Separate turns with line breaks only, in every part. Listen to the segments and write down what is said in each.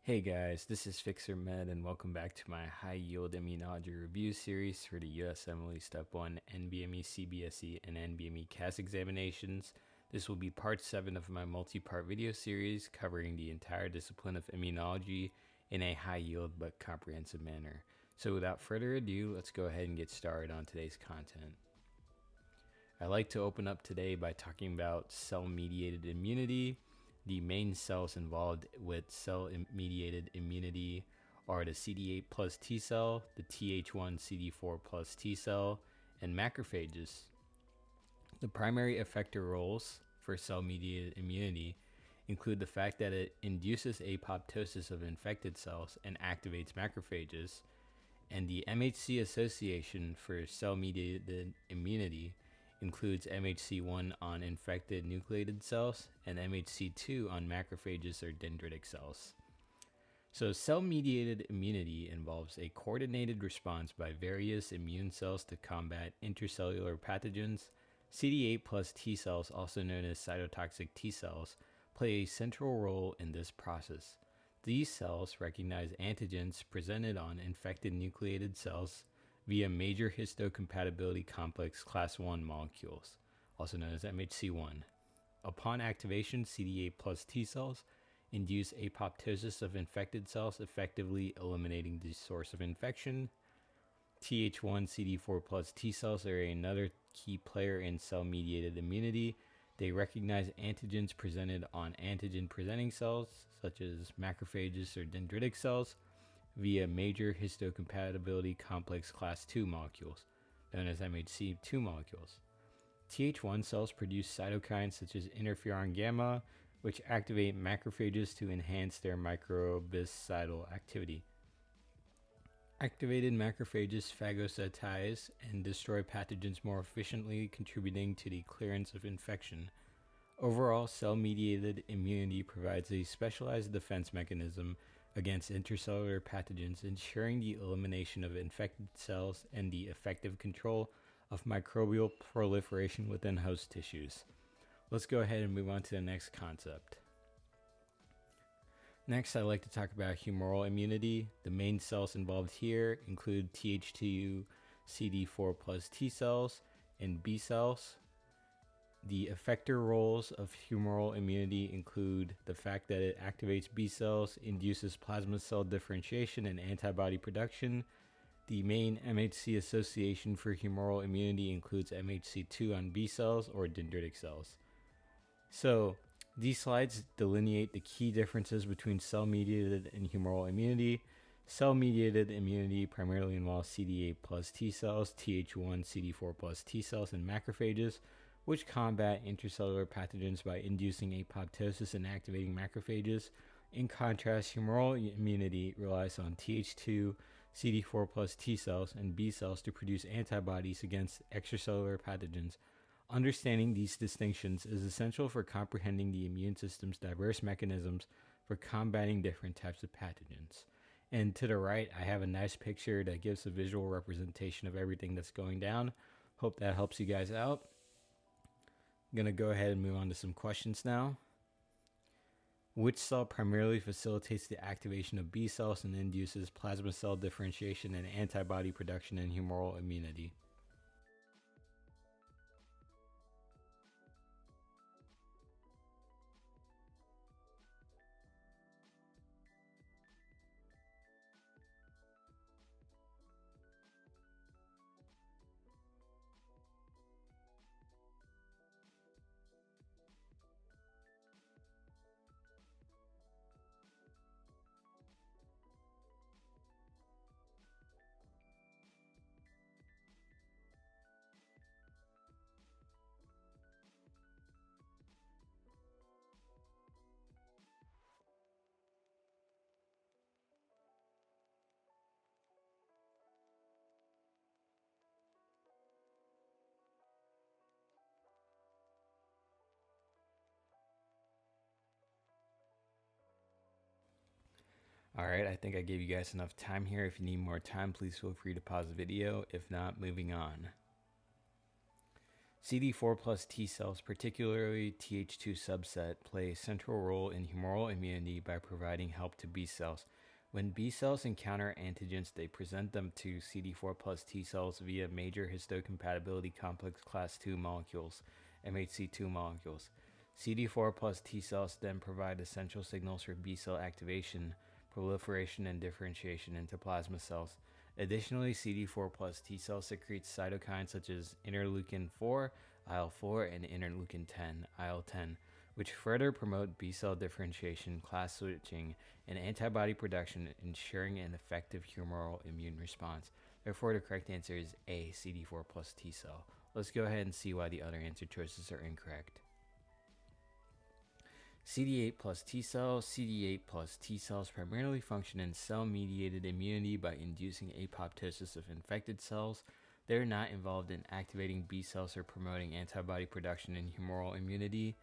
Hey guys, this is FixerMed and welcome back to my high yield immunology review series for the USMLE Step 1 NBME CBSE and NBME CAS examinations. This will be part 7 of my multi-part video series covering the entire discipline of immunology in a high yield but comprehensive manner. So without further ado, let's go ahead and get started on today's content. I'd like to open up today by talking about cell-mediated immunity. The main cells involved with cell-mediated immunity are the CD8 plus T cell, the Th1 CD4 plus T cell, and macrophages. The primary effector roles for cell-mediated immunity include the fact that it induces apoptosis of infected cells and activates macrophages, and the MHC association for cell-mediated immunity includes MHC1 on infected nucleated cells and MHC2 on macrophages or dendritic cells. So cell-mediated immunity involves a coordinated response by various immune cells to combat intracellular pathogens. CD8 plus T cells, also known as cytotoxic T cells, play a central role in this process. These cells recognize antigens presented on infected nucleated cells via major histocompatibility complex class 1 molecules, also known as MHC1. Upon activation, CD8 plus T cells induce apoptosis of infected cells, effectively eliminating the source of infection. Th1 CD4 plus T cells are another key player in cell-mediated immunity. They recognize antigens presented on antigen-presenting cells, such as macrophages or dendritic cells, via major histocompatibility complex class 2 molecules, known as MHC2 molecules. Th1 cells produce cytokines such as interferon gamma, which activate macrophages to enhance their microbicidal activity. Activated macrophages phagocytize and destroy pathogens more efficiently, contributing to the clearance of infection. Overall, cell-mediated immunity provides a specialized defense mechanism against intracellular pathogens, ensuring the elimination of infected cells and the effective control of microbial proliferation within host tissues. Let's go ahead and move on to the next concept. Next, I'd like to talk about humoral immunity. The main cells involved here include Th2 CD4 plus T cells and B cells. The effector roles of humoral immunity include the fact that it activates B cells, induces plasma cell differentiation and antibody production. The main MHC association for humoral immunity includes MHC2 on B cells or dendritic cells. So, these slides delineate the key differences between cell-mediated and humoral immunity. Cell-mediated immunity primarily involves CD8 plus T cells, Th1 CD4 plus T cells, and macrophages, which combat intracellular pathogens by inducing apoptosis and activating macrophages. In contrast, humoral immunity relies on Th2 CD4 plus T cells and B cells to produce antibodies against extracellular pathogens. Understanding these distinctions is essential for comprehending the immune system's diverse mechanisms for combating different types of pathogens. And to the right, I have a nice picture that gives a visual representation of everything that's going down. Hope that helps you guys out. I'm going to go ahead and move on to some questions now. Which cell primarily facilitates the activation of B cells and induces plasma cell differentiation and antibody production in humoral immunity? Alright, I think I gave you guys enough time here. If you need more time, please feel free to pause the video. If not, moving on. CD4 plus T cells, particularly Th2 subset, play a central role in humoral immunity by providing help to B cells. When B cells encounter antigens, they present them to CD4 plus T cells via major histocompatibility complex class II molecules, MHC2 molecules. CD4 plus T cells then provide essential signals for B cell activation, proliferation, and differentiation into plasma cells. Additionally, CD4 plus T cells secrete cytokines such as interleukin 4, IL-4, and interleukin 10, IL-10, which further promote B cell differentiation, class switching, and antibody production, ensuring an effective humoral immune response. Therefore, the correct answer is A, CD4 plus T cell. Let's go ahead and see why the other answer choices are incorrect. CD8 plus T cells. CD8 plus T cells primarily function in cell-mediated immunity by inducing apoptosis of infected cells. They are not involved in activating B cells or promoting antibody production in humoral immunity.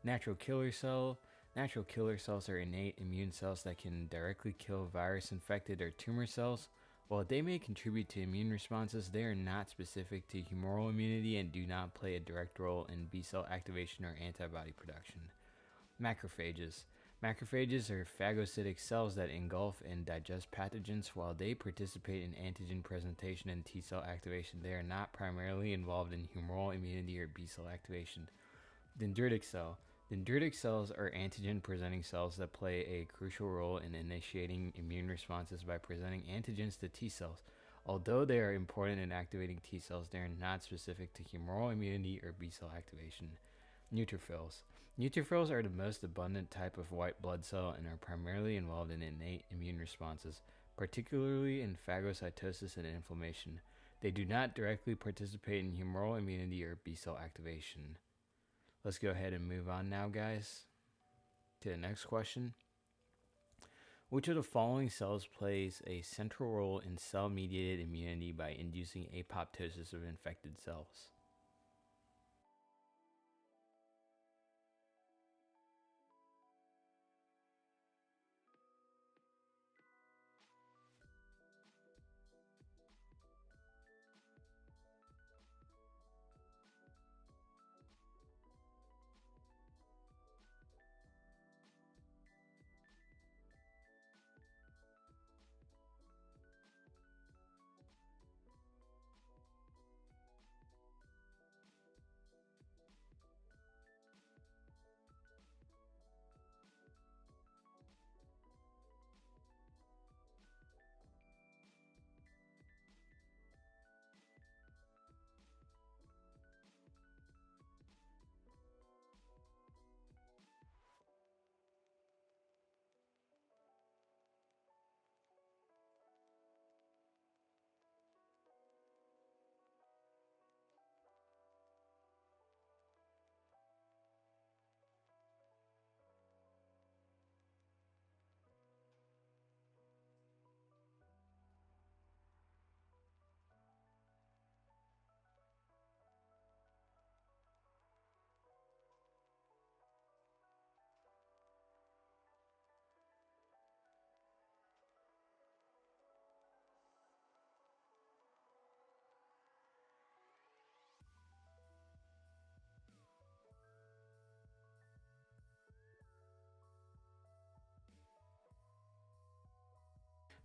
Natural killer cell. Natural killer cells are innate immune cells that can directly kill virus-infected or tumor cells. While they may contribute to immune responses, they are not specific to humoral immunity and do not play a direct role in B cell activation or antibody production. Macrophages. Macrophages are phagocytic cells that engulf and digest pathogens. While they participate in antigen presentation and T cell activation, they are not primarily involved in humoral immunity or B cell activation. Dendritic cell. Dendritic cells are antigen-presenting cells that play a crucial role in initiating immune responses by presenting antigens to T cells. Although they are important in activating T cells, they are not specific to humoral immunity or B cell activation. Neutrophils. Neutrophils are the most abundant type of white blood cell and are primarily involved in innate immune responses, particularly in phagocytosis and inflammation. They do not directly participate in humoral immunity or B cell activation. Let's go ahead and move on now, guys, to the next question. Which of the following cells plays a central role in cell-mediated immunity by inducing apoptosis of infected cells?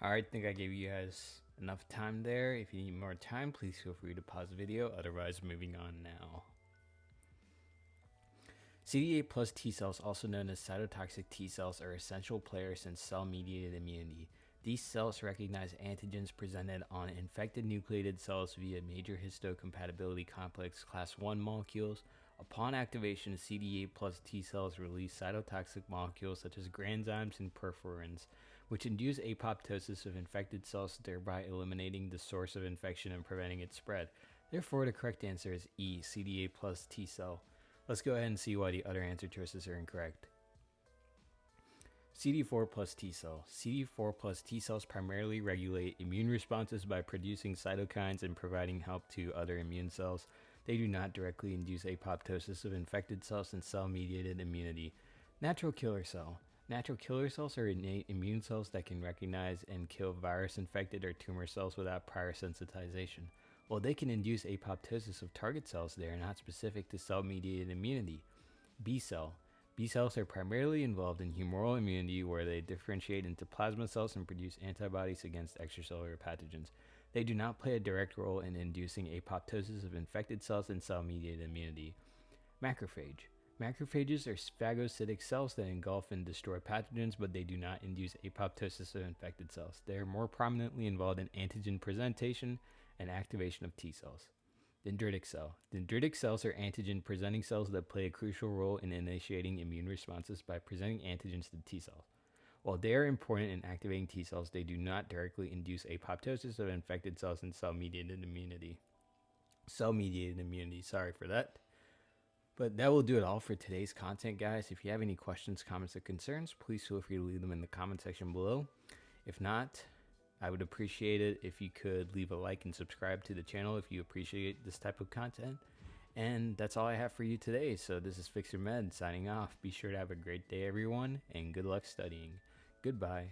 Alright, I think I gave you guys enough time there. If you need more time, please feel free to pause the video. Otherwise, moving on now. CD8 plus T cells, also known as cytotoxic T cells, are essential players in cell-mediated immunity. These cells recognize antigens presented on infected nucleated cells via major histocompatibility complex class I molecules. Upon activation, CD8 plus T cells release cytotoxic molecules such as granzymes and perforins, which induce apoptosis of infected cells, thereby eliminating the source of infection and preventing its spread. Therefore, the correct answer is E, CD8 plus T cell. Let's go ahead and see why the other answer choices are incorrect. CD4 plus T cell. CD4 plus T cells primarily regulate immune responses by producing cytokines and providing help to other immune cells. They do not directly induce apoptosis of infected cells and cell-mediated immunity. Natural killer cell. Natural killer cells are innate immune cells that can recognize and kill virus-infected or tumor cells without prior sensitization. While they can induce apoptosis of target cells, they are not specific to cell-mediated immunity. B cell. B cells are primarily involved in humoral immunity, where they differentiate into plasma cells and produce antibodies against extracellular pathogens. They do not play a direct role in inducing apoptosis of infected cells in cell-mediated immunity. Macrophage. Macrophages are phagocytic cells that engulf and destroy pathogens, but they do not induce apoptosis of infected cells. They are more prominently involved in antigen presentation and activation of T cells. Dendritic cell. Dendritic cells are antigen-presenting cells that play a crucial role in initiating immune responses by presenting antigens to T cells. While they are important in activating T cells, they do not directly induce apoptosis of infected cells in cell-mediated immunity. Cell-mediated immunity, sorry for that. But that will do it all for today's content, guys. If you have any questions, comments, or concerns, please feel free to leave them in the comment section below. If not, I would appreciate it if you could leave a like and subscribe to the channel if you appreciate this type of content. And that's all I have for you today. So this is FixerMed signing off. Be sure to have a great day, everyone, and good luck studying. Goodbye.